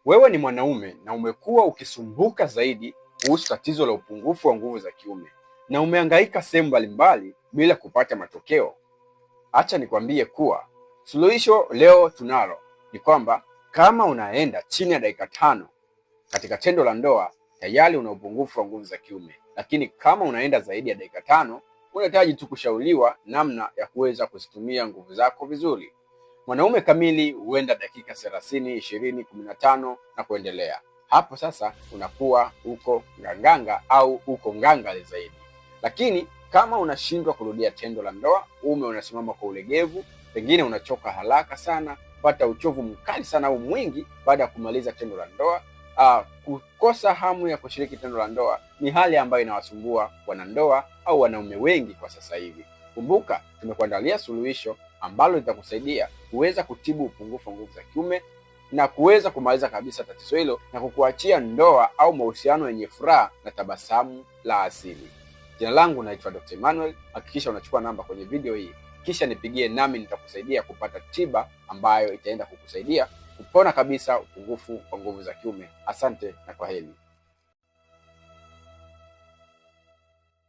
Wewe ni mwanaume na umekuwa ukisumbuka zaidi kuhusu tatizo la upungufu wa nguvu za kiume na umehangaika sehemu mbalimbali bila kupata matokeo. Acha nikwambie kuwa suluhisho leo tunalo. Ni kwamba kama unaenda chini ya dakika 5 katika tendo la ndoa, tayari una upungufu wa nguvu za kiume. Lakini kama unaenda zaidi ya dakika 5, unahitaji tu kushauriwa namna ya kuweza kuzitumia nguvu zako vizuri. Mwanaume kamili huenda dakika 30, 20, 15 na kuendelea. Hapo sasa unakuwa uko nganganga au uko ngangale zaidi. Lakini kama unashindwa kurudia tendo la ndoa, uume unasimama kwa ulegevu, pengine unachoka haraka sana, pata uchovu mkali sana au mwingi baada ya kumaliza tendo la ndoa, kukosa hamu ya kushiriki tendo la ndoa, ni hali ambayo inawasumbua wanandoa au wanaume wengi kwa sasa hivi. Kumbuka, tumekuandalia suluhisho ambalo litakusaidia kuweza kutibu upungufu wa nguvu za kiume na kuweza kumaliza kabisa tatizo hilo na kukuachia ndoa au mahusiano yenye furaha na tabasamu la asili. Jina langu naitwa Dr. Emmanuel. Hakikisha unachukua namba kwenye video hii, kisha nipigie, nami nitakusaidia kupata tiba ambayo itaenda kukusaidia kupona kabisa upungufu wa nguvu za kiume. Asante na kwaheri.